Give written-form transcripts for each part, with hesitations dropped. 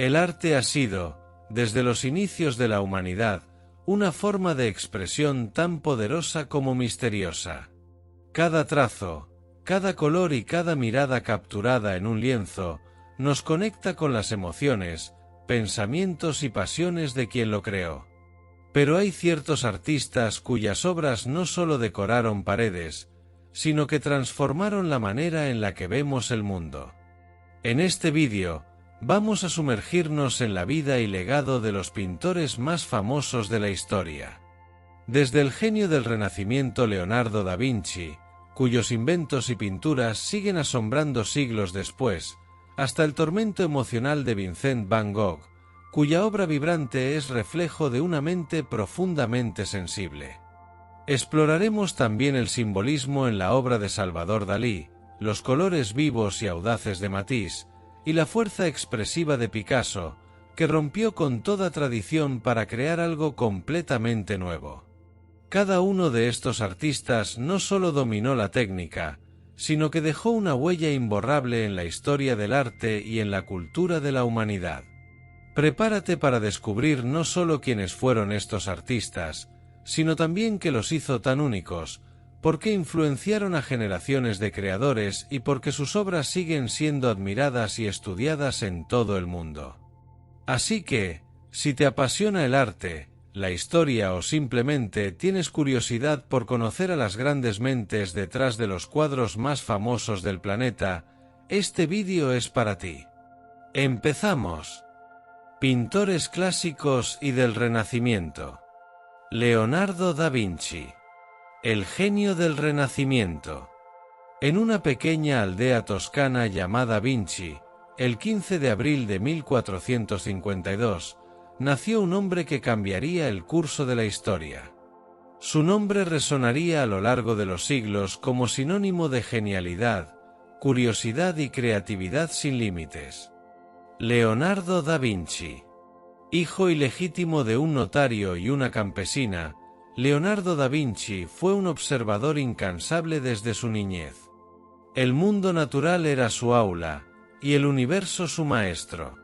El arte ha sido, desde los inicios de la humanidad, una forma de expresión tan poderosa como misteriosa. Cada trazo, cada color y cada mirada capturada en un lienzo, nos conecta con las emociones, pensamientos y pasiones de quien lo creó. Pero hay ciertos artistas cuyas obras no solo decoraron paredes, sino que transformaron la manera en la que vemos el mundo. En este vídeo, vamos a sumergirnos en la vida y legado de los pintores más famosos de la historia. Desde el genio del Renacimiento Leonardo da Vinci, cuyos inventos y pinturas siguen asombrando siglos después, hasta el tormento emocional de Vincent van Gogh, cuya obra vibrante es reflejo de una mente profundamente sensible. Exploraremos también el simbolismo en la obra de Salvador Dalí, los colores vivos y audaces de Matisse, y la fuerza expresiva de Picasso, que rompió con toda tradición para crear algo completamente nuevo. Cada uno de estos artistas no solo dominó la técnica, sino que dejó una huella imborrable en la historia del arte y en la cultura de la humanidad. Prepárate para descubrir no solo quiénes fueron estos artistas, sino también qué los hizo tan únicos, por qué influenciaron a generaciones de creadores y por qué sus obras siguen siendo admiradas y estudiadas en todo el mundo. Así que, si te apasiona el arte, la historia o simplemente tienes curiosidad por conocer a las grandes mentes detrás de los cuadros más famosos del planeta, este vídeo es para ti. ¡Empezamos! Pintores clásicos y del Renacimiento. Leonardo da Vinci. El genio del Renacimiento. En una pequeña aldea toscana llamada Vinci, el 15 de abril de 1452, nació un hombre que cambiaría el curso de la historia. Su nombre resonaría a lo largo de los siglos como sinónimo de genialidad, curiosidad y creatividad sin límites. Leonardo da Vinci. Hijo ilegítimo de un notario y una campesina, Leonardo da Vinci fue un observador incansable desde su niñez. El mundo natural era su aula, y el universo su maestro.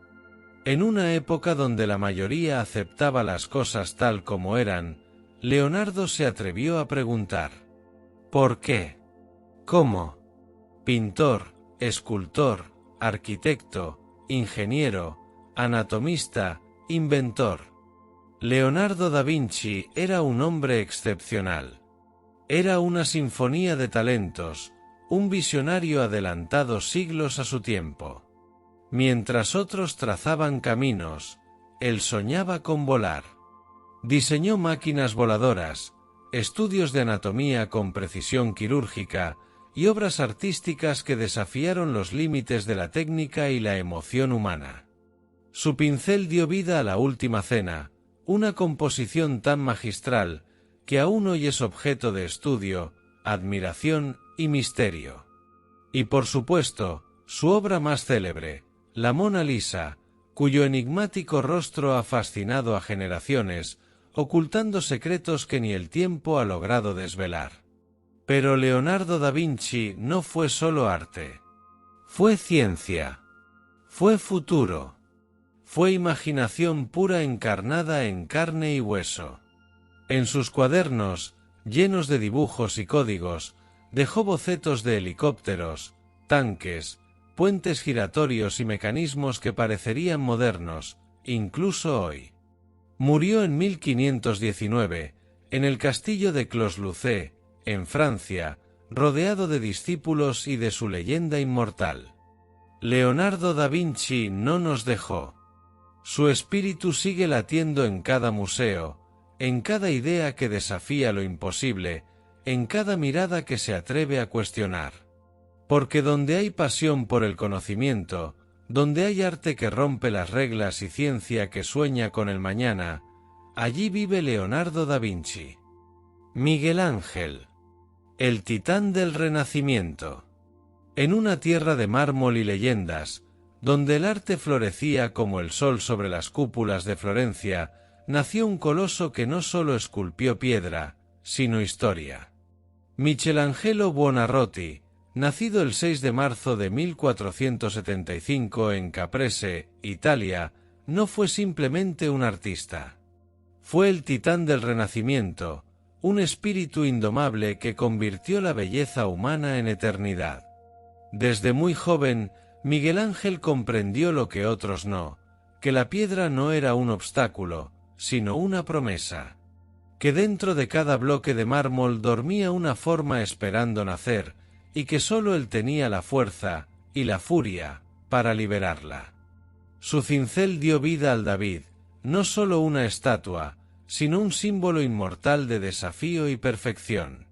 En una época donde la mayoría aceptaba las cosas tal como eran, Leonardo se atrevió a preguntar: ¿por qué? ¿Cómo? Pintor, escultor, arquitecto, ingeniero, anatomista, inventor. Leonardo da Vinci era un hombre excepcional. Era una sinfonía de talentos, un visionario adelantado siglos a su tiempo. Mientras otros trazaban caminos, él soñaba con volar. Diseñó máquinas voladoras, estudios de anatomía con precisión quirúrgica y obras artísticas que desafiaron los límites de la técnica y la emoción humana. Su pincel dio vida a La Última Cena, una composición tan magistral que aún hoy es objeto de estudio, admiración y misterio. Y por supuesto, su obra más célebre, la Mona Lisa, cuyo enigmático rostro ha fascinado a generaciones, ocultando secretos que ni el tiempo ha logrado desvelar. Pero Leonardo da Vinci no fue solo arte. Fue ciencia. Fue futuro. Fue imaginación pura encarnada en carne y hueso. En sus cuadernos, llenos de dibujos y códigos, dejó bocetos de helicópteros, tanques, puentes giratorios y mecanismos que parecerían modernos, incluso hoy. Murió en 1519, en el castillo de Clos-Lucé, en Francia, rodeado de discípulos y de su leyenda inmortal. Leonardo da Vinci no nos dejó. Su espíritu sigue latiendo en cada museo, en cada idea que desafía lo imposible, en cada mirada que se atreve a cuestionar. Porque donde hay pasión por el conocimiento, donde hay arte que rompe las reglas y ciencia que sueña con el mañana, allí vive Leonardo da Vinci. Miguel Ángel. El titán del Renacimiento. En una tierra de mármol y leyendas, donde el arte florecía como el sol sobre las cúpulas de Florencia, nació un coloso que no solo esculpió piedra, sino historia. Michelangelo Buonarroti, nacido el 6 de marzo de 1475 en Caprese, Italia, no fue simplemente un artista. Fue el titán del Renacimiento, un espíritu indomable que convirtió la belleza humana en eternidad. Desde muy joven, Miguel Ángel comprendió lo que otros no, que la piedra no era un obstáculo, sino una promesa. Que dentro de cada bloque de mármol dormía una forma esperando nacer, y que sólo él tenía la fuerza, y la furia, para liberarla. Su cincel dio vida al David, no sólo una estatua, sino un símbolo inmortal de desafío y perfección.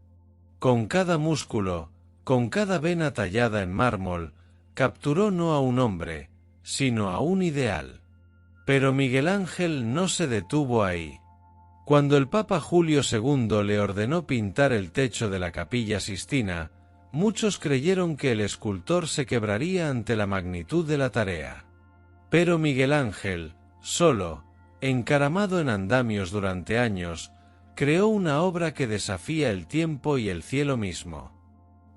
Con cada músculo, con cada vena tallada en mármol, capturó no a un hombre, sino a un ideal. Pero Miguel Ángel no se detuvo ahí. Cuando el Papa Julio II le ordenó pintar el techo de la Capilla Sixtina, muchos creyeron que el escultor se quebraría ante la magnitud de la tarea. Pero Miguel Ángel, solo, encaramado en andamios durante años, creó una obra que desafía el tiempo y el cielo mismo.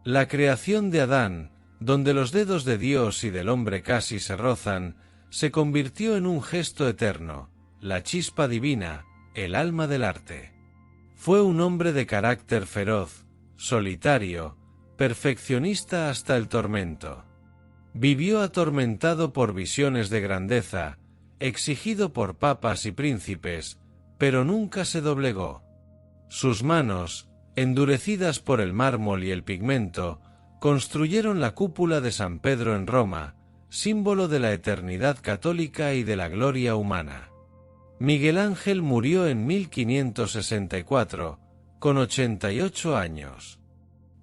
La creación de Adán, donde los dedos de Dios y del hombre casi se rozan, se convirtió en un gesto eterno, la chispa divina, el alma del arte. Fue un hombre de carácter feroz, solitario, perfeccionista hasta el tormento. Vivió atormentado por visiones de grandeza, exigido por papas y príncipes, pero nunca se doblegó. Sus manos, endurecidas por el mármol y el pigmento, construyeron la cúpula de San Pedro en Roma, símbolo de la eternidad católica y de la gloria humana. Miguel Ángel murió en 1564, con 88 años.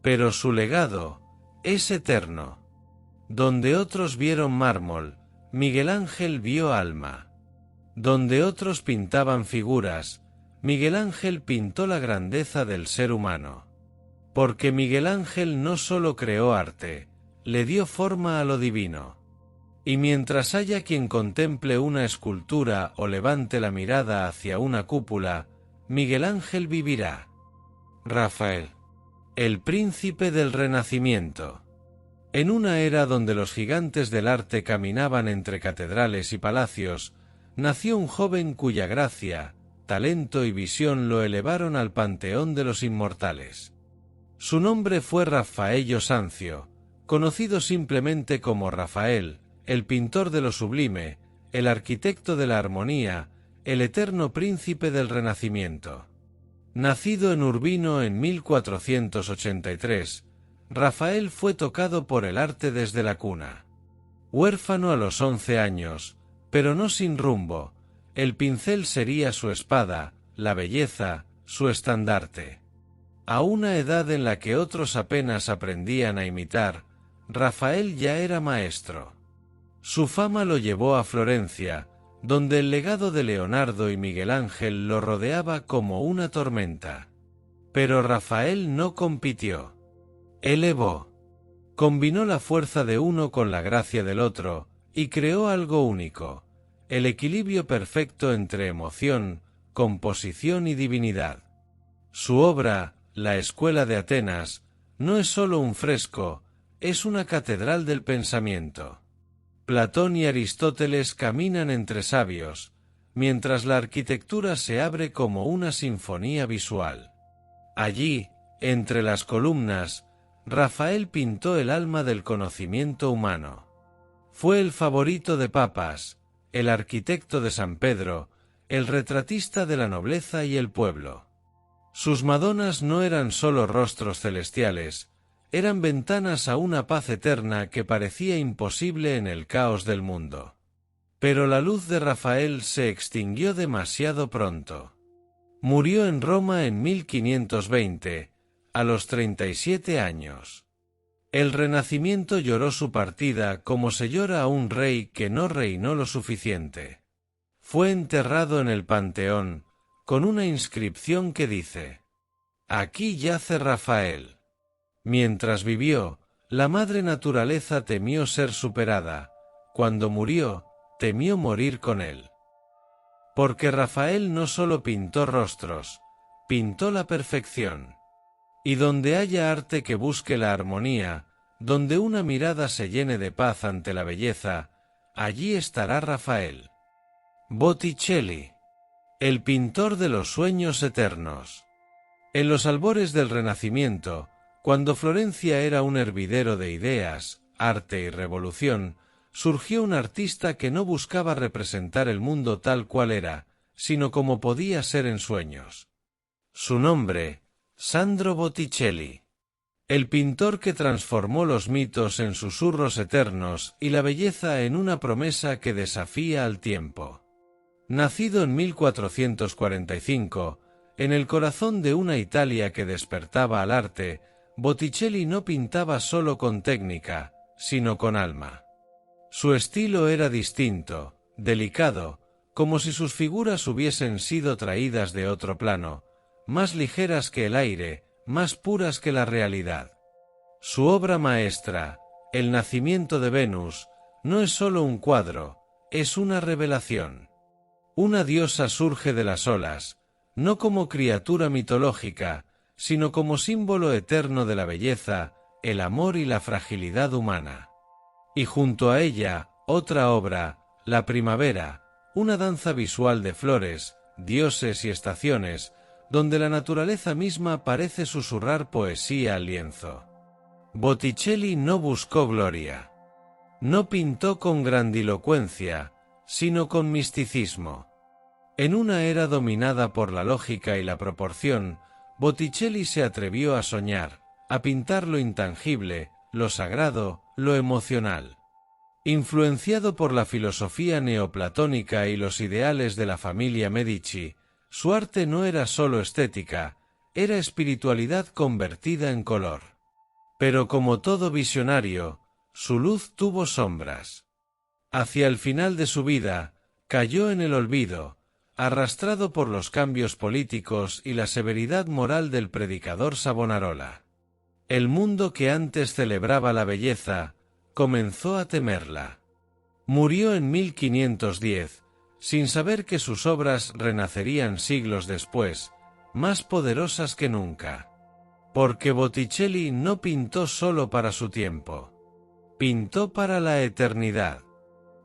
Pero su legado es eterno. Donde otros vieron mármol, Miguel Ángel vio alma. Donde otros pintaban figuras, Miguel Ángel pintó la grandeza del ser humano. Porque Miguel Ángel no solo creó arte, le dio forma a lo divino. Y mientras haya quien contemple una escultura o levante la mirada hacia una cúpula, Miguel Ángel vivirá. Rafael, el príncipe del Renacimiento. En una era donde los gigantes del arte caminaban entre catedrales y palacios, nació un joven cuya gracia, talento y visión lo elevaron al panteón de los inmortales. Su nombre fue Raffaello Sanzio, conocido simplemente como Rafael, el pintor de lo sublime, el arquitecto de la armonía, el eterno príncipe del Renacimiento. Nacido en Urbino en 1483, Rafael fue tocado por el arte desde la cuna. Huérfano a los 11 años, pero no sin rumbo, el pincel sería su espada, la belleza, su estandarte. A una edad en la que otros apenas aprendían a imitar, Rafael ya era maestro. Su fama lo llevó a Florencia, donde el legado de Leonardo y Miguel Ángel lo rodeaba como una tormenta. Pero Rafael no compitió. Elevó. Combinó la fuerza de uno con la gracia del otro, y creó algo único, el equilibrio perfecto entre emoción, composición y divinidad. Su obra, La Escuela de Atenas, no es solo un fresco, es una catedral del pensamiento. Platón y Aristóteles caminan entre sabios, mientras la arquitectura se abre como una sinfonía visual. Allí, entre las columnas, Rafael pintó el alma del conocimiento humano. Fue el favorito de papas, el arquitecto de San Pedro, el retratista de la nobleza y el pueblo. Sus Madonas no eran solo rostros celestiales, eran ventanas a una paz eterna que parecía imposible en el caos del mundo. Pero la luz de Rafael se extinguió demasiado pronto. Murió en Roma en 1520, a los 37 años. El Renacimiento lloró su partida como se llora a un rey que no reinó lo suficiente. Fue enterrado en el Panteón, con una inscripción que dice: «Aquí yace Rafael». Mientras vivió, la madre naturaleza temió ser superada. Cuando murió, temió morir con él. Porque Rafael no solo pintó rostros, pintó la perfección. Y donde haya arte que busque la armonía, donde una mirada se llene de paz ante la belleza, allí estará Rafael. Botticelli, el pintor de los sueños eternos. En los albores del Renacimiento, cuando Florencia era un hervidero de ideas, arte y revolución, surgió un artista que no buscaba representar el mundo tal cual era, sino como podía ser en sueños. Su nombre, Sandro Botticelli. El pintor que transformó los mitos en susurros eternos y la belleza en una promesa que desafía al tiempo. Nacido en 1445, en el corazón de una Italia que despertaba al arte, Botticelli no pintaba solo con técnica, sino con alma. Su estilo era distinto, delicado, como si sus figuras hubiesen sido traídas de otro plano, más ligeras que el aire, más puras que la realidad. Su obra maestra, El nacimiento de Venus, no es solo un cuadro, es una revelación. Una diosa surge de las olas, no como criatura mitológica, sino como símbolo eterno de la belleza, el amor y la fragilidad humana. Y junto a ella, otra obra, La primavera, una danza visual de flores, dioses y estaciones, donde la naturaleza misma parece susurrar poesía al lienzo. Botticelli no buscó gloria. No pintó con grandilocuencia, sino con misticismo. En una era dominada por la lógica y la proporción, Botticelli se atrevió a soñar, a pintar lo intangible, lo sagrado, lo emocional. Influenciado por la filosofía neoplatónica y los ideales de la familia Medici, su arte no era solo estética, era espiritualidad convertida en color. Pero como todo visionario, su luz tuvo sombras. Hacia el final de su vida, cayó en el olvido, arrastrado por los cambios políticos y la severidad moral del predicador Savonarola. El mundo que antes celebraba la belleza, comenzó a temerla. Murió en 1510, sin saber que sus obras renacerían siglos después, más poderosas que nunca. Porque Botticelli no pintó solo para su tiempo. Pintó para la eternidad.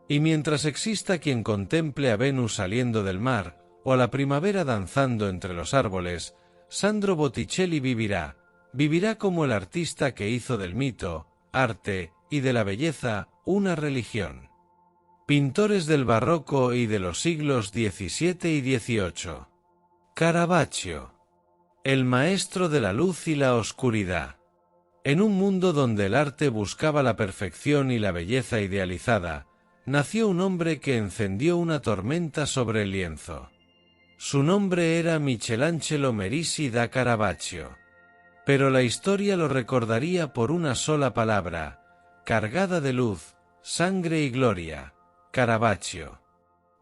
Y mientras exista quien contemple a Venus saliendo del mar, o a la primavera danzando entre los árboles, Sandro Botticelli vivirá como el artista que hizo del mito, arte y de la belleza una religión. Pintores del barroco y de los siglos XVII y XVIII. Caravaggio. El maestro de la luz y la oscuridad. En un mundo donde el arte buscaba la perfección y la belleza idealizada, nació un hombre que encendió una tormenta sobre el lienzo. Su nombre era Michelangelo Merisi da Caravaggio. Pero la historia lo recordaría por una sola palabra, cargada de luz, sangre y gloria: Caravaggio.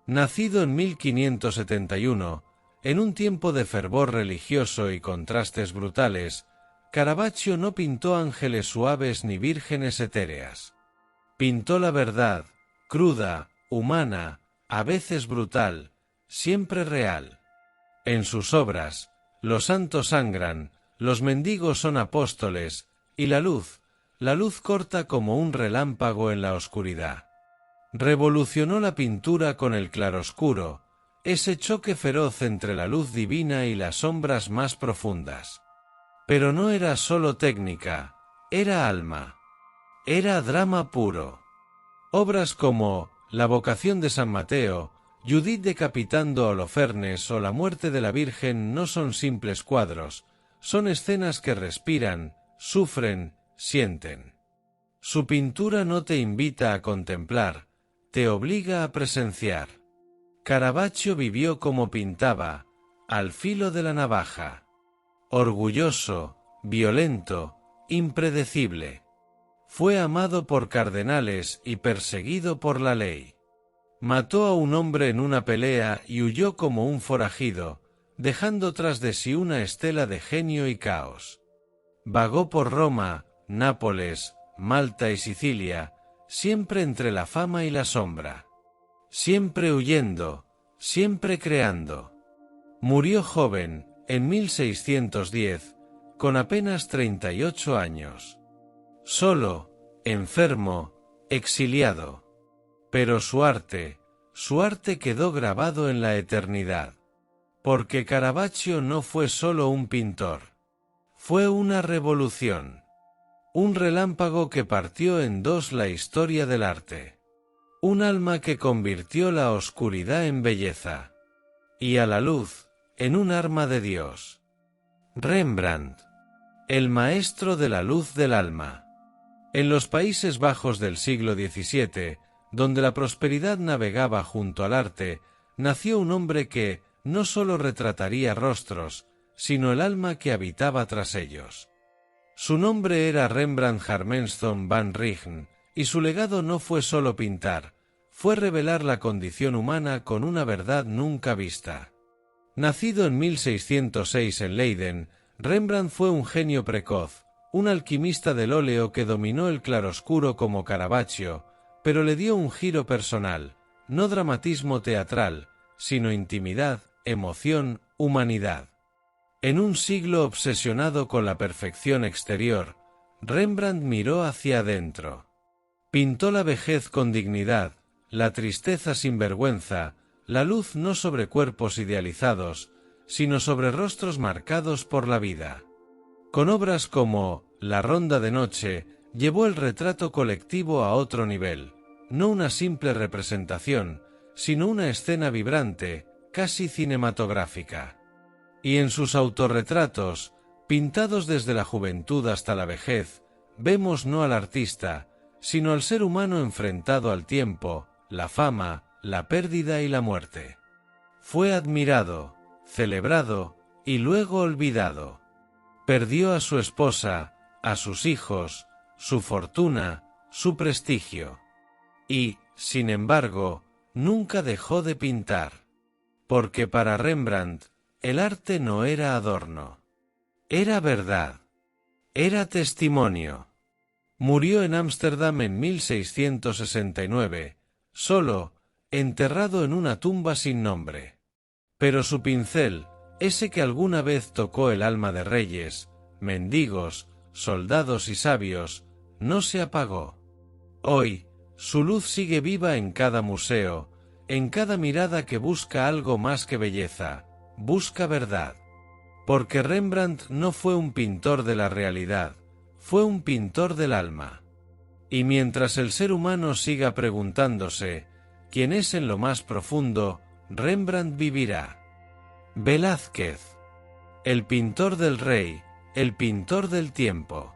Nacido en 1571, en un tiempo de fervor religioso y contrastes brutales, Caravaggio no pintó ángeles suaves ni vírgenes etéreas. Pintó la verdad, cruda, humana, a veces brutal, siempre real. En sus obras, los santos sangran, los mendigos son apóstoles, y la luz corta como un relámpago en la oscuridad. Revolucionó la pintura con el claroscuro, ese choque feroz entre la luz divina y las sombras más profundas. Pero no era solo técnica, era alma. Era drama puro. Obras como La vocación de San Mateo, Judith decapitando a Holofernes o La muerte de la Virgen no son simples cuadros, son escenas que respiran, sufren, sienten. Su pintura no te invita a contemplar, te obliga a presenciar. Caravaggio vivió como pintaba, al filo de la navaja. Orgulloso, violento, impredecible. Fue amado por cardenales y perseguido por la ley. Mató a un hombre en una pelea y huyó como un forajido, dejando tras de sí una estela de genio y caos. Vagó por Roma, Nápoles, Malta y Sicilia, siempre entre la fama y la sombra. Siempre huyendo, siempre creando. Murió joven, en 1610, con apenas 38 años. Solo, enfermo, exiliado. Pero su arte, su arte quedó grabado en la eternidad. Porque Caravaggio no fue solo un pintor. Fue una revolución. Un relámpago que partió en dos la historia del arte. Un alma que convirtió la oscuridad en belleza. Y a la luz, en un arma de Dios. Rembrandt. El maestro de la luz del alma. En los Países Bajos del siglo XVII, donde la prosperidad navegaba junto al arte, nació un hombre que no solo retrataría rostros, sino el alma que habitaba tras ellos. Su nombre era Rembrandt Harmenson van Rijn, y su legado no fue solo pintar, fue revelar la condición humana con una verdad nunca vista. Nacido en 1606 en Leiden, Rembrandt fue un genio precoz, un alquimista del óleo que dominó el claroscuro como Caravaggio, pero le dio un giro personal, no dramatismo teatral, sino intimidad, emoción, humanidad. En un siglo obsesionado con la perfección exterior, Rembrandt miró hacia adentro. Pintó la vejez con dignidad, la tristeza sin vergüenza, la luz no sobre cuerpos idealizados, sino sobre rostros marcados por la vida. Con obras como La Ronda de Noche, llevó el retrato colectivo a otro nivel, no una simple representación, sino una escena vibrante, casi cinematográfica. Y en sus autorretratos, pintados desde la juventud hasta la vejez, vemos no al artista, sino al ser humano enfrentado al tiempo, la fama, la pérdida y la muerte. Fue admirado, celebrado y luego olvidado. Perdió a su esposa, a sus hijos, su fortuna, su prestigio. Y, sin embargo, nunca dejó de pintar. Porque para Rembrandt, el arte no era adorno. Era verdad. Era testimonio. Murió en Ámsterdam en 1669, solo, enterrado en una tumba sin nombre. Pero su pincel, ese que alguna vez tocó el alma de reyes, mendigos, soldados y sabios, no se apagó. Hoy, su luz sigue viva en cada museo, en cada mirada que busca algo más que belleza, busca verdad. Porque Rembrandt no fue un pintor de la realidad, fue un pintor del alma. Y mientras el ser humano siga preguntándose quién es en lo más profundo, Rembrandt vivirá. Velázquez. El pintor del rey, el pintor del tiempo.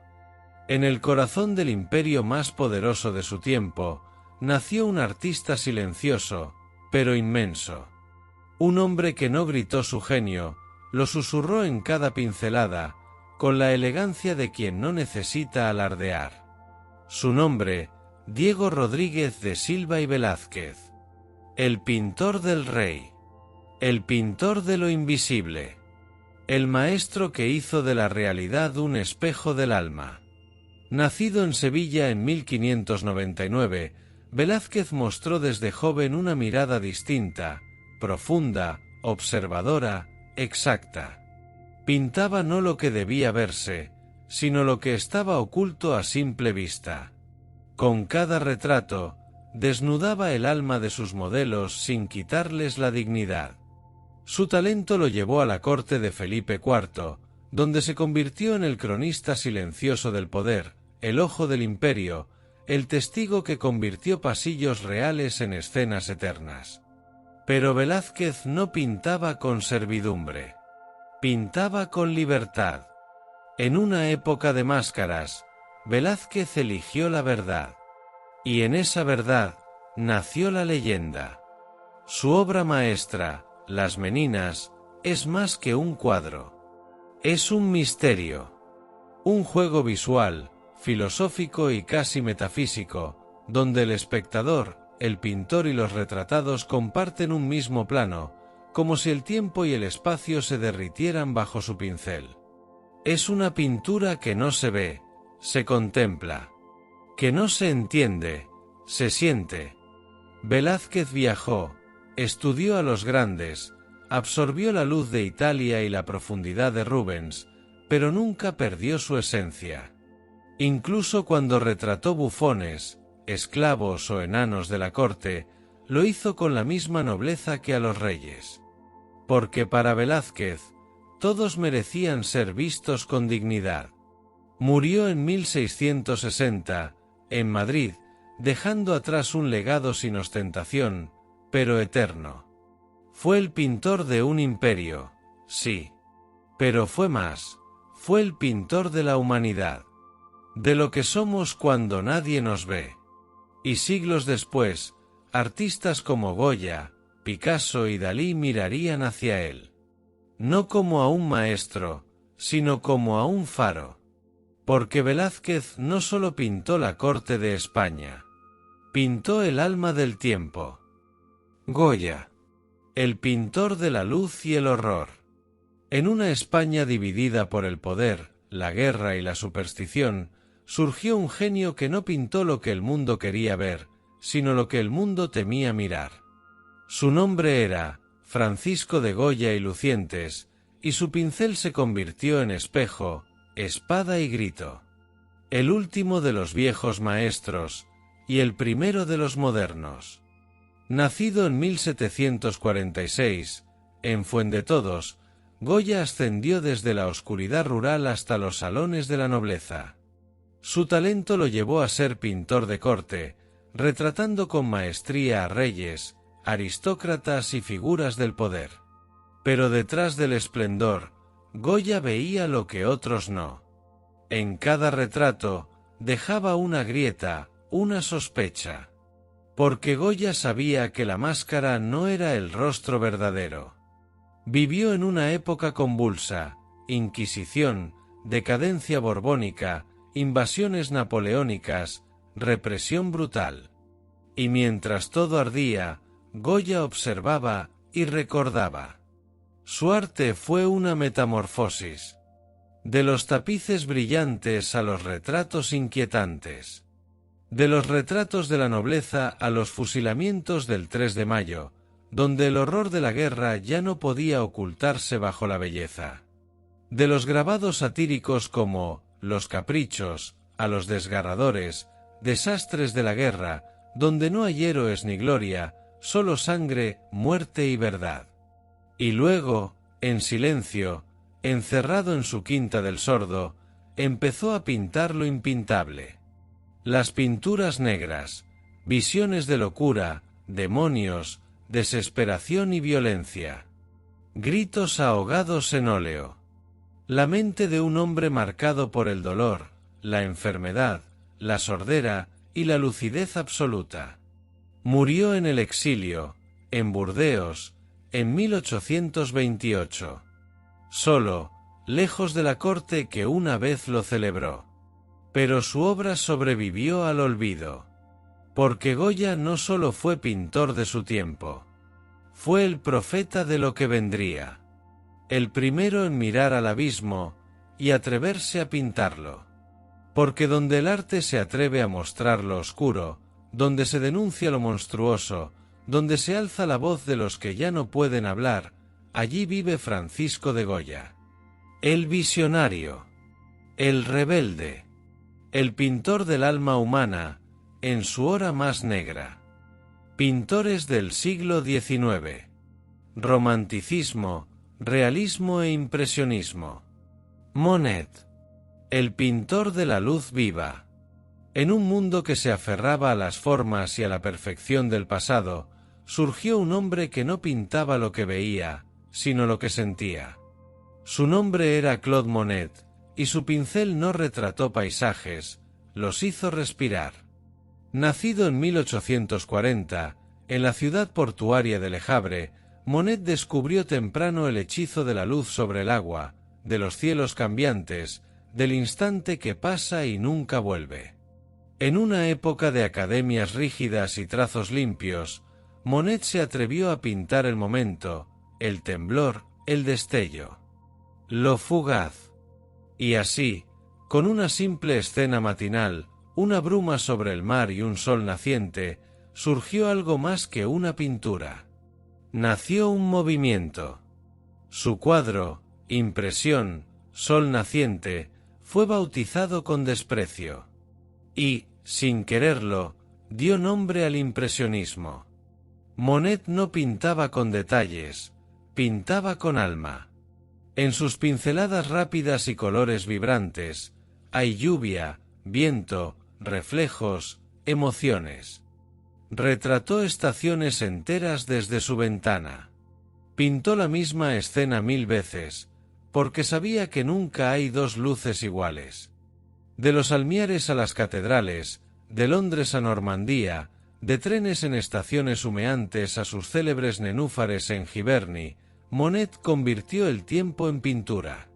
En el corazón del imperio más poderoso de su tiempo, nació un artista silencioso, pero inmenso. Un hombre que no gritó su genio, lo susurró en cada pincelada, con la elegancia de quien no necesita alardear. Su nombre, Diego Rodríguez de Silva y Velázquez. El pintor del rey. El pintor de lo invisible. El maestro que hizo de la realidad un espejo del alma. Nacido en Sevilla en 1599, Velázquez mostró desde joven una mirada distinta, profunda, observadora, exacta. Pintaba no lo que debía verse, sino lo que estaba oculto a simple vista. Con cada retrato, desnudaba el alma de sus modelos sin quitarles la dignidad. Su talento lo llevó a la corte de Felipe IV, donde se convirtió en el cronista silencioso del poder, el ojo del imperio, el testigo que convirtió pasillos reales en escenas eternas. Pero Velázquez no pintaba con servidumbre. Pintaba con libertad. En una época de máscaras, Velázquez eligió la verdad. Y en esa verdad, nació la leyenda. Su obra maestra, Las Meninas, es más que un cuadro. Es un misterio. Un juego visual, filosófico y casi metafísico, donde el espectador, el pintor y los retratados comparten un mismo plano, como si el tiempo y el espacio se derritieran bajo su pincel. Es una pintura que no se ve, se contempla. Que no se entiende, se siente. Velázquez viajó, estudió a los grandes, absorbió la luz de Italia y la profundidad de Rubens, pero nunca perdió su esencia. Incluso cuando retrató bufones, esclavos o enanos de la corte, lo hizo con la misma nobleza que a los reyes. Porque para Velázquez, todos merecían ser vistos con dignidad. Murió en 1660, en Madrid, dejando atrás un legado sin ostentación, pero eterno. Fue el pintor de un imperio, sí. Pero fue más, fue el pintor de la humanidad. De lo que somos cuando nadie nos ve. Y siglos después, artistas como Goya, Picasso y Dalí mirarían hacia él. No como a un maestro, sino como a un faro. Porque Velázquez no solo pintó la corte de España. Pintó el alma del tiempo. Goya. El pintor de la luz y el horror. En una España dividida por el poder, la guerra y la superstición, surgió un genio que no pintó lo que el mundo quería ver, sino lo que el mundo temía mirar. Su nombre era Francisco de Goya y Lucientes, y su pincel se convirtió en espejo, espada y grito. El último de los viejos maestros, y el primero de los modernos. Nacido en 1746, en Fuendetodos, Goya ascendió desde la oscuridad rural hasta los salones de la nobleza. Su talento lo llevó a ser pintor de corte, retratando con maestría a reyes, aristócratas y figuras del poder. Pero detrás del esplendor, Goya veía lo que otros no. En cada retrato, dejaba una grieta, una sospecha. Porque Goya sabía que la máscara no era el rostro verdadero. Vivió en una época convulsa, Inquisición, decadencia borbónica, invasiones napoleónicas, represión brutal. Y mientras todo ardía, Goya observaba y recordaba. Su arte fue una metamorfosis. De los tapices brillantes a los retratos inquietantes. De los retratos de la nobleza a los fusilamientos del 3 de mayo, donde el horror de la guerra ya no podía ocultarse bajo la belleza. De los grabados satíricos como Los Caprichos, a los desgarradores, Desastres de la guerra, donde no hay héroes ni gloria, solo sangre, muerte y verdad. Y luego, en silencio, encerrado en su quinta del Sordo, empezó a pintar lo impintable. Las pinturas negras, visiones de locura, demonios, desesperación y violencia. Gritos ahogados en óleo. La mente de un hombre marcado por el dolor, la enfermedad, la sordera y la lucidez absoluta. Murió en el exilio, en Burdeos, en 1828. Solo, lejos de la corte que una vez lo celebró. Pero su obra sobrevivió al olvido. Porque Goya no solo fue pintor de su tiempo. Fue el profeta de lo que vendría. El primero en mirar al abismo y atreverse a pintarlo. Porque donde el arte se atreve a mostrar lo oscuro, donde se denuncia lo monstruoso, donde se alza la voz de los que ya no pueden hablar, allí vive Francisco de Goya. El visionario. El rebelde. El pintor del alma humana, en su hora más negra. Pintores del siglo XIX. Romanticismo, realismo e impresionismo. Monet. El pintor de la luz viva. En un mundo que se aferraba a las formas y a la perfección del pasado, surgió un hombre que no pintaba lo que veía, sino lo que sentía. Su nombre era Claude Monet, y su pincel no retrató paisajes, los hizo respirar. Nacido en 1840, en la ciudad portuaria de Le Havre, Monet descubrió temprano el hechizo de la luz sobre el agua, de los cielos cambiantes, del instante que pasa y nunca vuelve. En una época de academias rígidas y trazos limpios, Monet se atrevió a pintar el momento, el temblor, el destello. Lo fugaz. Y así, con una simple escena matinal, una bruma sobre el mar y un sol naciente, surgió algo más que una pintura. Nació un movimiento. Su cuadro, Impresión, Sol naciente, fue bautizado con desprecio. Y, sin quererlo, dio nombre al impresionismo. Monet no pintaba con detalles, pintaba con alma. En sus pinceladas rápidas y colores vibrantes, hay lluvia, viento, reflejos, emociones. Retrató estaciones enteras desde su ventana. Pintó la misma escena 1000 veces, porque sabía que nunca hay dos luces iguales. De los almiares a las catedrales, de Londres a Normandía, de trenes en estaciones humeantes a sus célebres nenúfares en Giverny, Monet convirtió el tiempo en pintura.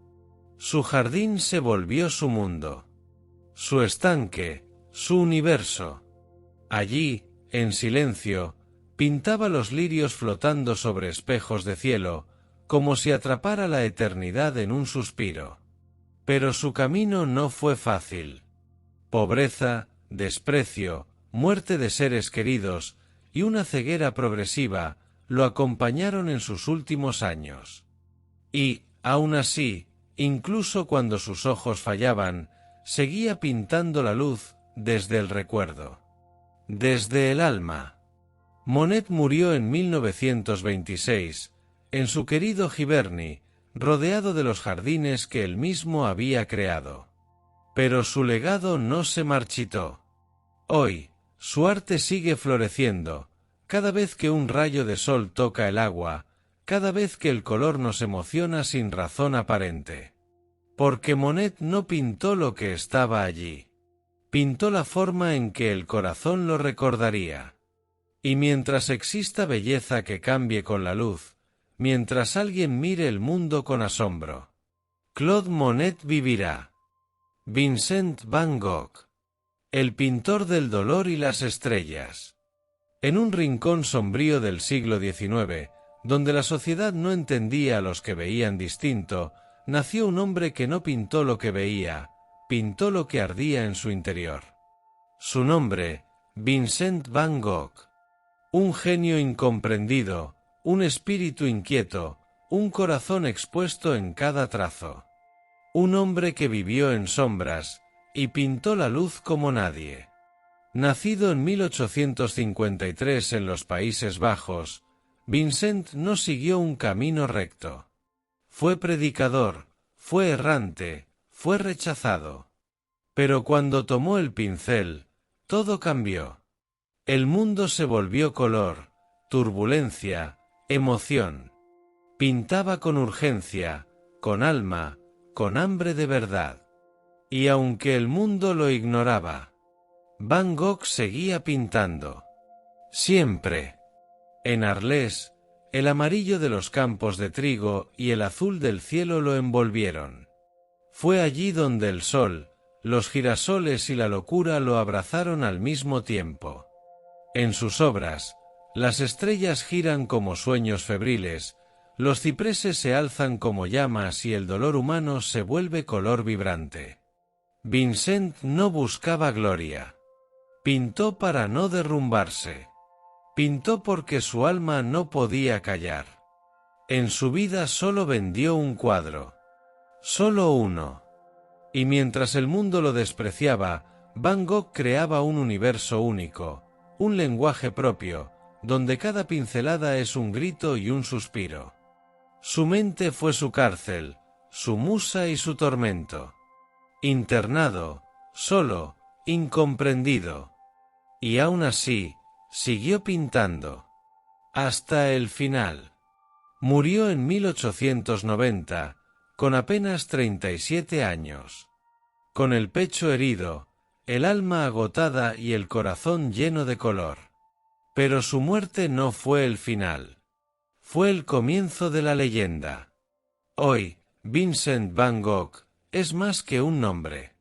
Su jardín se volvió su mundo. Su estanque, su universo. Allí, en silencio, pintaba los lirios flotando sobre espejos de cielo, como si atrapara la eternidad en un suspiro. Pero su camino no fue fácil. Pobreza, desprecio, muerte de seres queridos y una ceguera progresiva lo acompañaron en sus últimos años. Y, aun así, incluso cuando sus ojos fallaban, seguía pintando la luz desde el recuerdo. Desde el alma. Monet murió en 1926, en su querido Giverny, rodeado de los jardines que él mismo había creado. Pero su legado no se marchitó. Hoy, su arte sigue floreciendo, cada vez que un rayo de sol toca el agua, cada vez que el color nos emociona sin razón aparente. Porque Monet no pintó lo que estaba allí. Pintó la forma en que el corazón lo recordaría. Y mientras exista belleza que cambie con la luz, mientras alguien mire el mundo con asombro, Claude Monet vivirá. Vincent van Gogh. El pintor del dolor y las estrellas. En un rincón sombrío del siglo XIX, donde la sociedad no entendía a los que veían distinto, nació un hombre que no pintó lo que veía, pintó lo que ardía en su interior. Su nombre, Vincent van Gogh. Un genio incomprendido, un espíritu inquieto, un corazón expuesto en cada trazo. Un hombre que vivió en sombras, y pintó la luz como nadie. Nacido en 1853 en los Países Bajos, Vincent no siguió un camino recto. Fue predicador, fue errante, fue rechazado. Pero cuando tomó el pincel, todo cambió. El mundo se volvió color, turbulencia, emoción. Pintaba con urgencia, con alma, con hambre de verdad. Y aunque el mundo lo ignoraba, Van Gogh seguía pintando. Siempre. En Arles, el amarillo de los campos de trigo y el azul del cielo lo envolvieron. Fue allí donde el sol, los girasoles y la locura lo abrazaron al mismo tiempo. En sus obras, las estrellas giran como sueños febriles, los cipreses se alzan como llamas y el dolor humano se vuelve color vibrante. Vincent no buscaba gloria. Pintó para no derrumbarse. Pintó porque su alma no podía callar. En su vida solo vendió un cuadro. Solo uno. Y mientras el mundo lo despreciaba, Van Gogh creaba un universo único, un lenguaje propio, donde cada pincelada es un grito y un suspiro. Su mente fue su cárcel, su musa y su tormento. Internado, solo, incomprendido. Y aún así, siguió pintando. Hasta el final. Murió en 1890, con apenas 37 años. Con el pecho herido, el alma agotada y el corazón lleno de color. Pero su muerte no fue el final. Fue el comienzo de la leyenda. Hoy, Vincent van Gogh es más que un nombre.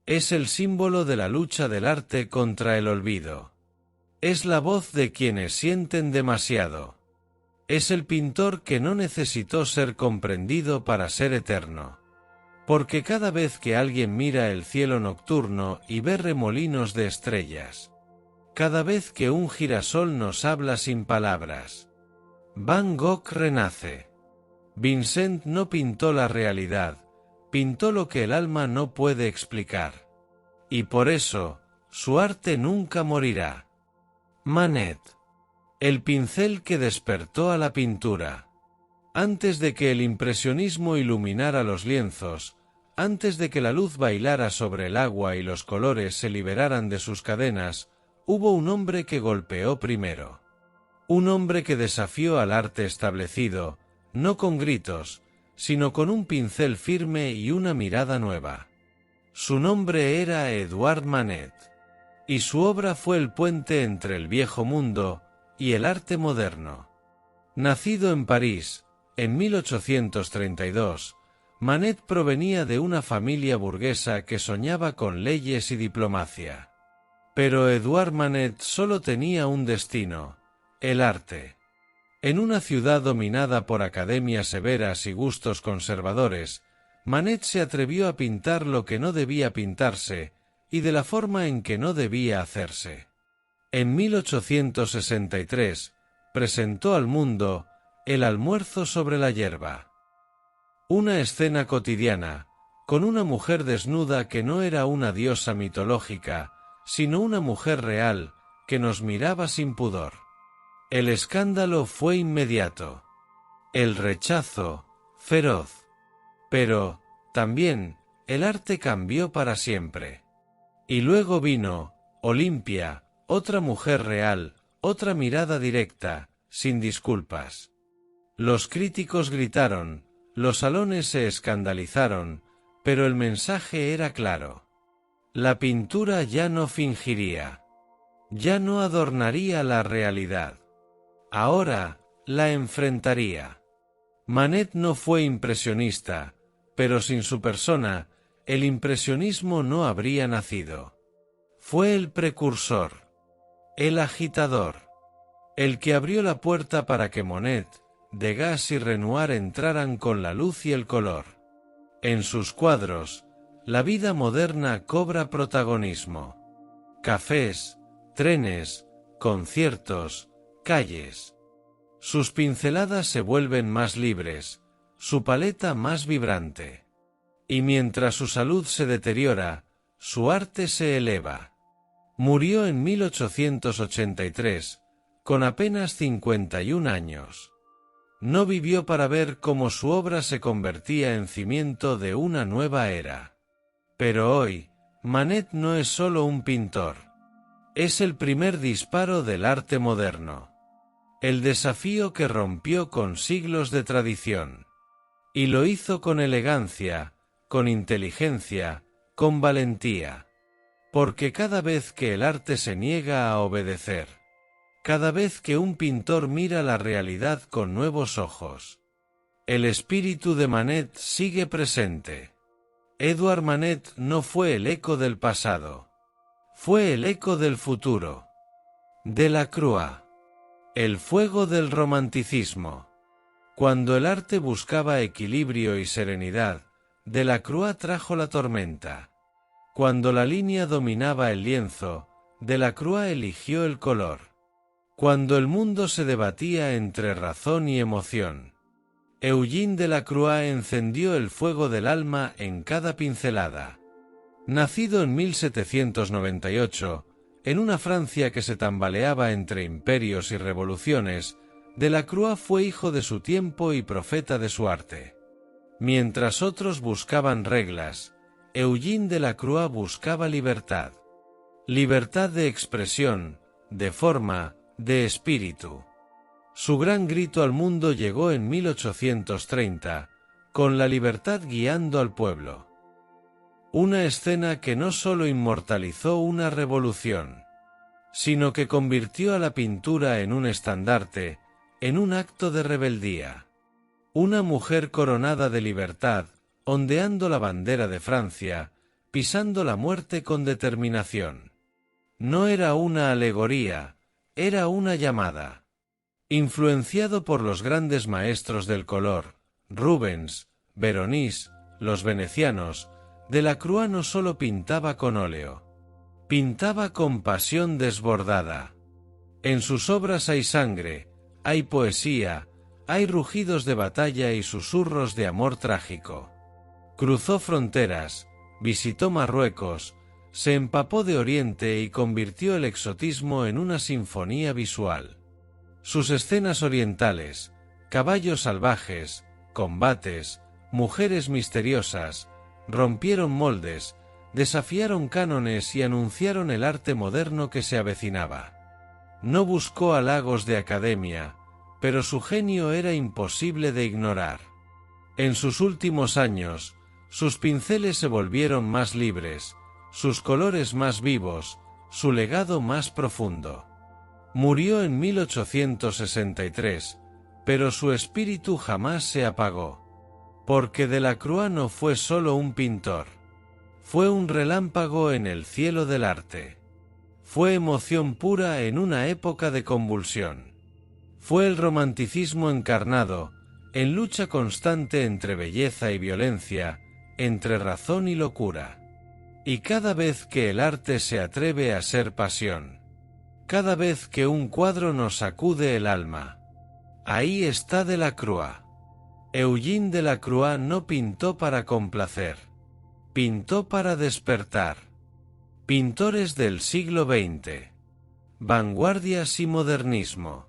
Es el símbolo de la lucha del arte contra el olvido. Es la voz de quienes sienten demasiado. Es el pintor que no necesitó ser comprendido para ser eterno. Porque cada vez que alguien mira el cielo nocturno y ve remolinos de estrellas, cada vez que un girasol nos habla sin palabras, Van Gogh renace. Vincent no pintó la realidad, pintó lo que el alma no puede explicar. Y por eso, su arte nunca morirá. Manet. El pincel que despertó a la pintura. Antes de que el impresionismo iluminara los lienzos, antes de que la luz bailara sobre el agua y los colores se liberaran de sus cadenas, hubo un hombre que golpeó primero. Un hombre que desafió al arte establecido, no con gritos, sino con un pincel firme y una mirada nueva. Su nombre era Edouard Manet, y su obra fue el puente entre el viejo mundo y el arte moderno. Nacido en París, en 1832, Manet provenía de una familia burguesa que soñaba con leyes y diplomacia. Pero Edouard Manet solo tenía un destino: el arte. En una ciudad dominada por academias severas y gustos conservadores, Manet se atrevió a pintar lo que no debía pintarse y de la forma en que no debía hacerse. En 1863 presentó al mundo El almuerzo sobre la hierba. Una escena cotidiana, con una mujer desnuda que no era una diosa mitológica, sino una mujer real, que nos miraba sin pudor. El escándalo fue inmediato. El rechazo, feroz. Pero, también, el arte cambió para siempre. Y luego vino Olimpia, otra mujer real, otra mirada directa, sin disculpas. Los críticos gritaron, los salones se escandalizaron, pero el mensaje era claro. La pintura ya no fingiría. Ya no adornaría la realidad. Ahora, la enfrentaría. Manet no fue impresionista, pero sin su persona, el impresionismo no habría nacido. Fue el precursor, el agitador, el que abrió la puerta para que Monet, Degas y Renoir entraran con la luz y el color. En sus cuadros, la vida moderna cobra protagonismo. Cafés, trenes, conciertos, calles. Sus pinceladas se vuelven más libres, su paleta más vibrante. Y mientras su salud se deteriora, su arte se eleva. Murió en 1883, con apenas 51 años. No vivió para ver cómo su obra se convertía en cimiento de una nueva era. Pero hoy, Manet no es solo un pintor. Es el primer disparo del arte moderno. El desafío que rompió con siglos de tradición. Y lo hizo con elegancia, con inteligencia, con valentía. Porque cada vez que el arte se niega a obedecer, cada vez que un pintor mira la realidad con nuevos ojos, el espíritu de Manet sigue presente. Edouard Manet no fue el eco del pasado, fue el eco del futuro. Delacroix. El fuego del romanticismo. Cuando el arte buscaba equilibrio y serenidad, Delacroix trajo la tormenta. Cuando la línea dominaba el lienzo, Delacroix eligió el color. Cuando el mundo se debatía entre razón y emoción, Eugène Delacroix encendió el fuego del alma en cada pincelada. Nacido en 1798, en una Francia que se tambaleaba entre imperios y revoluciones, Delacroix fue hijo de su tiempo y profeta de su arte. Mientras otros buscaban reglas, Eugène Delacroix buscaba libertad. Libertad de expresión, de forma, de espíritu. Su gran grito al mundo llegó en 1830, con la libertad guiando al pueblo. Una escena que no solo inmortalizó una revolución, sino que convirtió a la pintura en un estandarte, en un acto de rebeldía. Una mujer coronada de libertad, ondeando la bandera de Francia, pisando la muerte con determinación. No era una alegoría, era una llamada. Influenciado por los grandes maestros del color, Rubens, Veronese, los venecianos, Delacroix no solo pintaba con óleo. Pintaba con pasión desbordada. En sus obras hay sangre, hay poesía, hay rugidos de batalla y susurros de amor trágico. Cruzó fronteras, visitó Marruecos, se empapó de Oriente y convirtió el exotismo en una sinfonía visual. Sus escenas orientales, caballos salvajes, combates, mujeres misteriosas, rompieron moldes, desafiaron cánones y anunciaron el arte moderno que se avecinaba. No buscó halagos de academia, pero su genio era imposible de ignorar. En sus últimos años, sus pinceles se volvieron más libres, sus colores más vivos, su legado más profundo. Murió en 1863, pero su espíritu jamás se apagó. Porque Delacroix no fue solo un pintor. Fue un relámpago en el cielo del arte. Fue emoción pura en una época de convulsión. Fue el romanticismo encarnado, en lucha constante entre belleza y violencia, entre razón y locura. Y cada vez que el arte se atreve a ser pasión, cada vez que un cuadro nos sacude el alma, ahí está Delacroix. Eugène Delacroix no pintó para complacer, pintó para despertar. Pintores del siglo XX. Vanguardias y modernismo.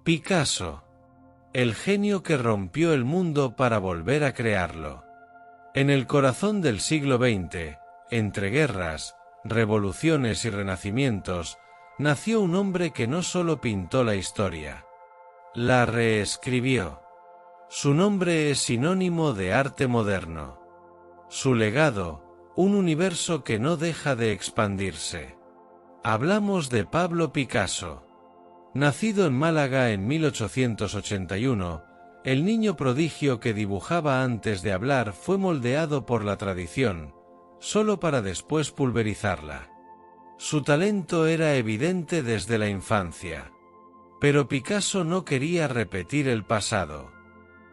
Picasso. El genio que rompió el mundo para volver a crearlo. En el corazón del siglo XX, entre guerras, revoluciones y renacimientos, nació un hombre que no solo pintó la historia, la reescribió. Su nombre es sinónimo de arte moderno. Su legado, un universo que no deja de expandirse. Hablamos de Pablo Picasso. Nacido en Málaga en 1881, el niño prodigio que dibujaba antes de hablar fue moldeado por la tradición, solo para después pulverizarla. Su talento era evidente desde la infancia. Pero Picasso no quería repetir el pasado.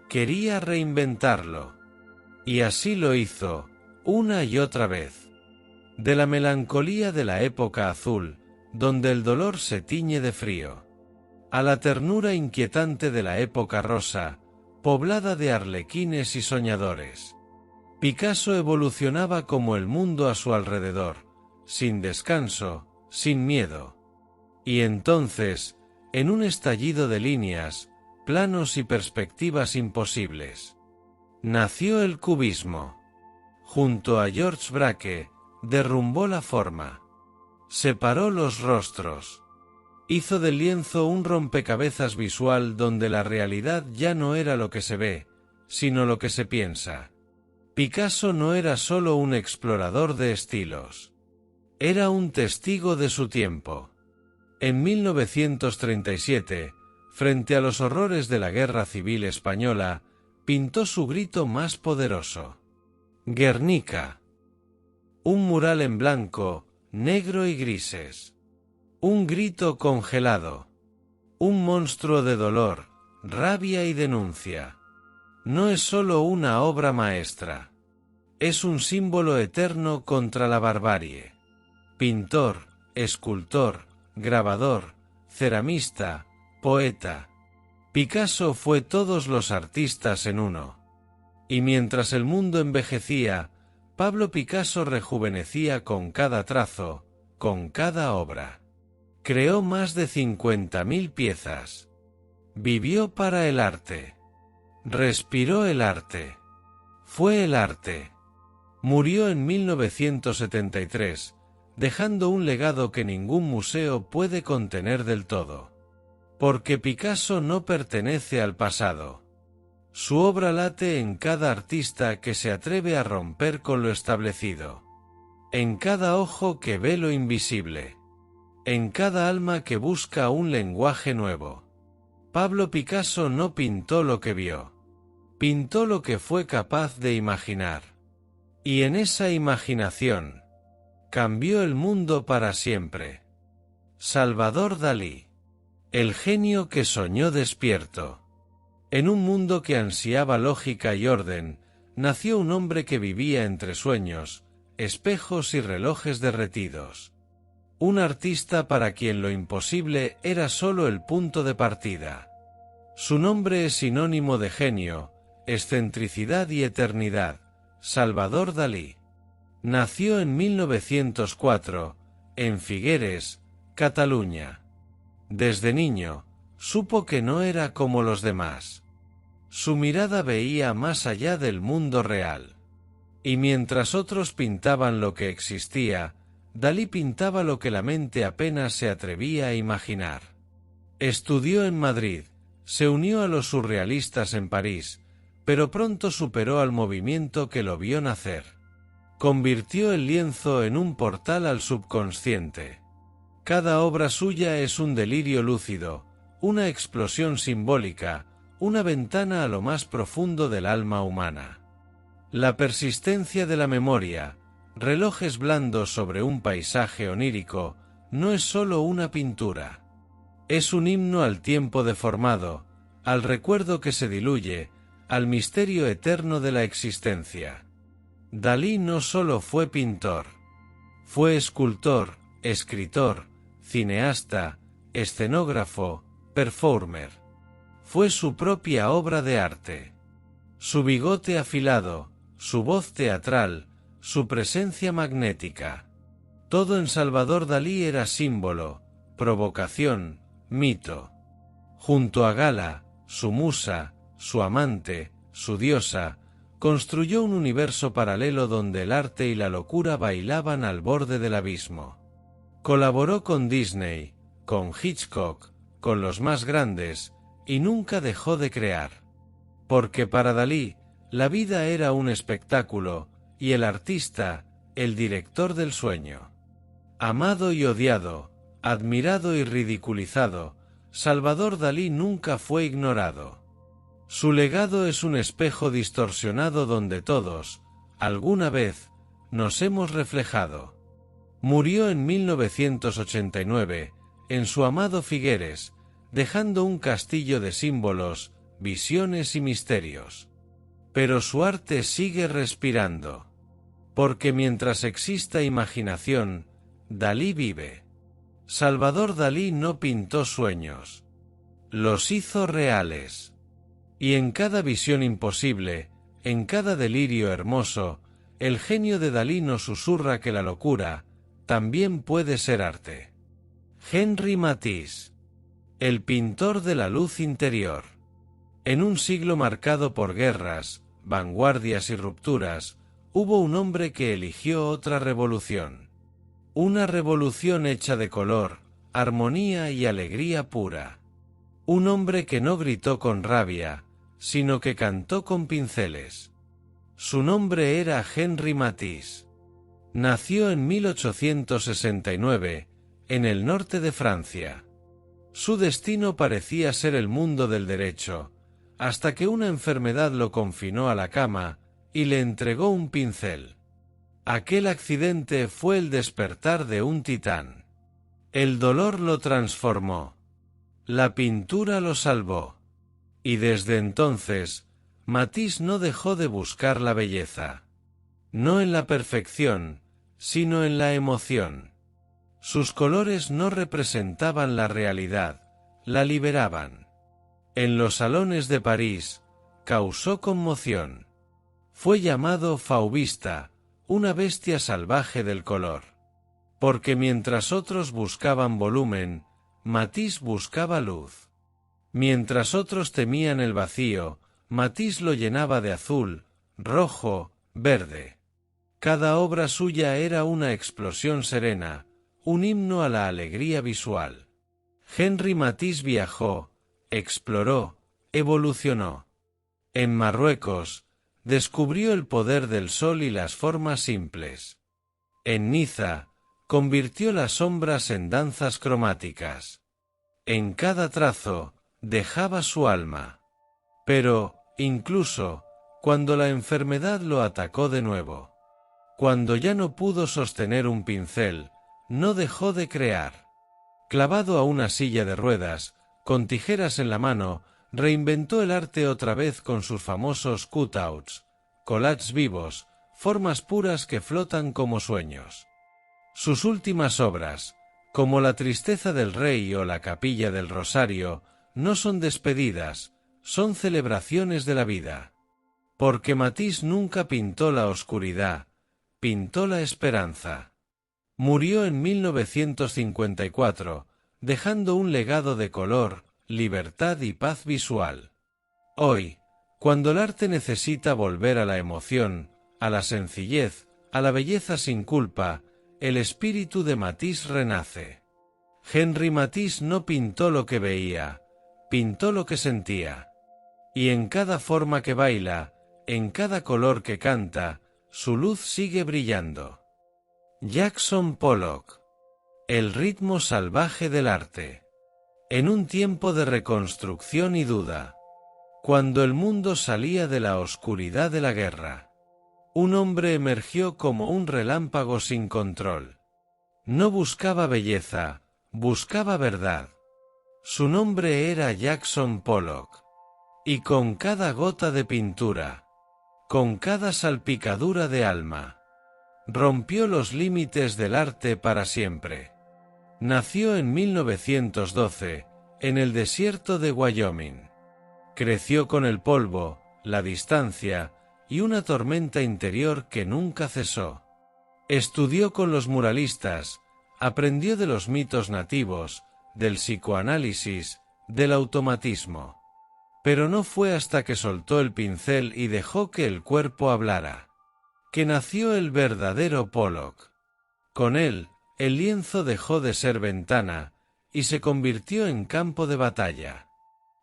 Quería reinventarlo. Y así lo hizo, una y otra vez. De la melancolía de la época azul, donde el dolor se tiñe de frío, a la ternura inquietante de la época rosa, poblada de arlequines y soñadores. Picasso evolucionaba como el mundo a su alrededor, sin descanso, sin miedo. Y entonces, en un estallido de líneas, planos y perspectivas imposibles, nació el cubismo. Junto a Georges Braque, derrumbó la forma. Separó los rostros. Hizo del lienzo un rompecabezas visual donde la realidad ya no era lo que se ve, sino lo que se piensa. Picasso no era solo un explorador de estilos. Era un testigo de su tiempo. En 1937, frente a los horrores de la Guerra Civil Española, pintó su grito más poderoso. Guernica. Un mural en blanco, negro y grises. Un grito congelado. Un monstruo de dolor, rabia y denuncia. No es solo una obra maestra. Es un símbolo eterno contra la barbarie. Pintor, escultor, grabador, ceramista, poeta. Picasso fue todos los artistas en uno. Y mientras el mundo envejecía, Pablo Picasso rejuvenecía con cada trazo, con cada obra. Creó más de 50.000 piezas. Vivió para el arte. Respiró el arte. Fue el arte. Murió en 1973, dejando un legado que ningún museo puede contener del todo. Porque Picasso no pertenece al pasado. Su obra late en cada artista que se atreve a romper con lo establecido. En cada ojo que ve lo invisible. En cada alma que busca un lenguaje nuevo. Pablo Picasso no pintó lo que vio. Pintó lo que fue capaz de imaginar. Y en esa imaginación, cambió el mundo para siempre. Salvador Dalí. El genio que soñó despierto. En un mundo que ansiaba lógica y orden, nació un hombre que vivía entre sueños, espejos y relojes derretidos. Un artista para quien lo imposible era solo el punto de partida. Su nombre es sinónimo de genio, excentricidad y eternidad. Salvador Dalí. Nació en 1904, en Figueres, Cataluña. Desde niño, Supo que no era como los demás. Su mirada veía más allá del mundo real. Y mientras otros pintaban lo que existía, Dalí pintaba lo que la mente apenas se atrevía a imaginar. Estudió en Madrid, se unió a los surrealistas en París, pero pronto superó al movimiento que lo vio nacer. Convirtió el lienzo en un portal al subconsciente. Cada obra suya es un delirio lúcido, una explosión simbólica, una ventana a lo más profundo del alma humana. La persistencia de la memoria, relojes blandos sobre un paisaje onírico, no es sólo una pintura. Es un himno al tiempo deformado, al recuerdo que se diluye, al misterio eterno de la existencia. Dalí no solo fue pintor. Fue escultor, escritor, cineasta, escenógrafo, performer. Fue su propia obra de arte. Su bigote afilado, su voz teatral, su presencia magnética. Todo en Salvador Dalí era símbolo, provocación, mito. Junto a Gala, su musa, su amante, su diosa, construyó un universo paralelo donde el arte y la locura bailaban al borde del abismo. Colaboró con Disney, con Hitchcock, con los más grandes, y nunca dejó de crear. Porque para Dalí, la vida era un espectáculo, y el artista, el director del sueño. Amado y odiado, admirado y ridiculizado, Salvador Dalí nunca fue ignorado. Su legado es un espejo distorsionado donde todos, alguna vez, nos hemos reflejado. Murió en 1989, en su amado Figueres, dejando un castillo de símbolos, visiones y misterios. Pero su arte sigue respirando. Porque mientras exista imaginación, Dalí vive. Salvador Dalí no pintó sueños. Los hizo reales. Y en cada visión imposible, en cada delirio hermoso, el genio de Dalí nos susurra que la locura también puede ser arte. Henri Matisse. El pintor de la luz interior. En un siglo marcado por guerras, vanguardias y rupturas, hubo un hombre que eligió otra revolución. Una revolución hecha de color, armonía y alegría pura. Un hombre que no gritó con rabia, sino que cantó con pinceles. Su nombre era Henri Matisse. Nació en 1869, en el norte de Francia. Su destino parecía ser el mundo del derecho, hasta que una enfermedad lo confinó a la cama y le entregó un pincel. Aquel accidente fue el despertar de un titán. El dolor lo transformó. La pintura lo salvó. Y desde entonces, Matisse no dejó de buscar la belleza. No en la perfección, sino en la emoción. Sus colores no representaban la realidad, la liberaban. En los salones de París, causó conmoción. Fue llamado fauvista, una bestia salvaje del color. Porque mientras otros buscaban volumen, Matisse buscaba luz. Mientras otros temían el vacío, Matisse lo llenaba de azul, rojo, verde. Cada obra suya era una explosión serena, un himno a la alegría visual. Henri Matisse viajó, exploró, evolucionó. En Marruecos, descubrió el poder del sol y las formas simples. En Niza, convirtió las sombras en danzas cromáticas. En cada trazo, dejaba su alma. Pero, incluso, cuando la enfermedad lo atacó de nuevo, cuando ya no pudo sostener un pincel, no dejó de crear. Clavado a una silla de ruedas, con tijeras en la mano, reinventó el arte otra vez con sus famosos cutouts, collages vivos, formas puras que flotan como sueños. Sus últimas obras, como La tristeza del rey o La capilla del Rosario, no son despedidas, son celebraciones de la vida. Porque Matisse nunca pintó la oscuridad, pintó la esperanza. Murió en 1954, dejando un legado de color, libertad y paz visual. Hoy, cuando el arte necesita volver a la emoción, a la sencillez, a la belleza sin culpa, el espíritu de Matisse renace. Henri Matisse no pintó lo que veía, pintó lo que sentía. Y en cada forma que baila, en cada color que canta, su luz sigue brillando. Jackson Pollock. El ritmo salvaje del arte. En un tiempo de reconstrucción y duda, cuando el mundo salía de la oscuridad de la guerra, un hombre emergió como un relámpago sin control. No buscaba belleza, buscaba verdad. Su nombre era Jackson Pollock. Y con cada gota de pintura, con cada salpicadura de alma, rompió los límites del arte para siempre. Nació en 1912, en el desierto de Wyoming. Creció con el polvo, la distancia y una tormenta interior que nunca cesó. Estudió con los muralistas, aprendió de los mitos nativos, del psicoanálisis, del automatismo. Pero no fue hasta que soltó el pincel y dejó que el cuerpo hablara, que nació el verdadero Pollock. Con él, el lienzo dejó de ser ventana y se convirtió en campo de batalla.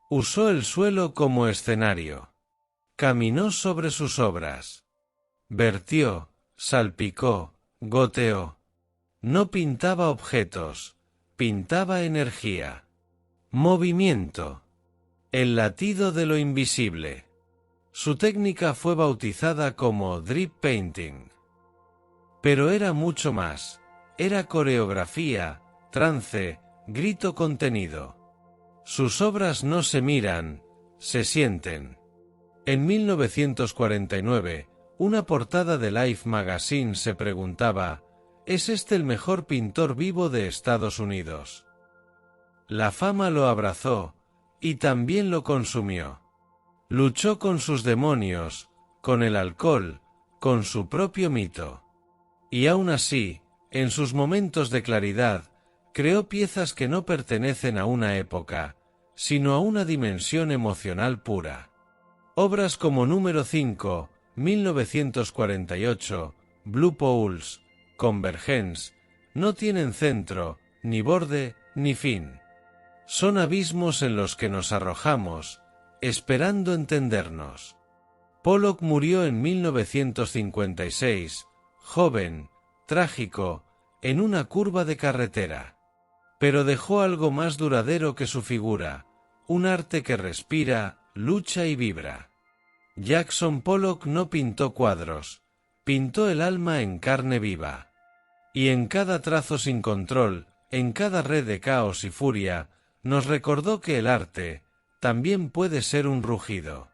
Usó el suelo como escenario. Caminó sobre sus obras. Vertió, salpicó, goteó. No pintaba objetos, pintaba energía. Movimiento. El latido de lo invisible. Su técnica fue bautizada como drip painting. Pero era mucho más. Era coreografía, trance, grito contenido. Sus obras no se miran, se sienten. En 1949, una portada de Life Magazine se preguntaba: ¿es este el mejor pintor vivo de Estados Unidos? La fama lo abrazó, y también lo consumió. Luchó con sus demonios, con el alcohol, con su propio mito. Y aún así, en sus momentos de claridad, creó piezas que no pertenecen a una época, sino a una dimensión emocional pura. Obras como Número 5, 1948, Blue Poles, Convergence, no tienen centro, ni borde, ni fin. Son abismos en los que nos arrojamos, esperando entendernos. Pollock murió en 1956, joven, trágico, en una curva de carretera. Pero dejó algo más duradero que su figura, un arte que respira, lucha y vibra. Jackson Pollock no pintó cuadros, pintó el alma en carne viva. Y en cada trazo sin control, en cada red de caos y furia, nos recordó que el arte también puede ser un rugido.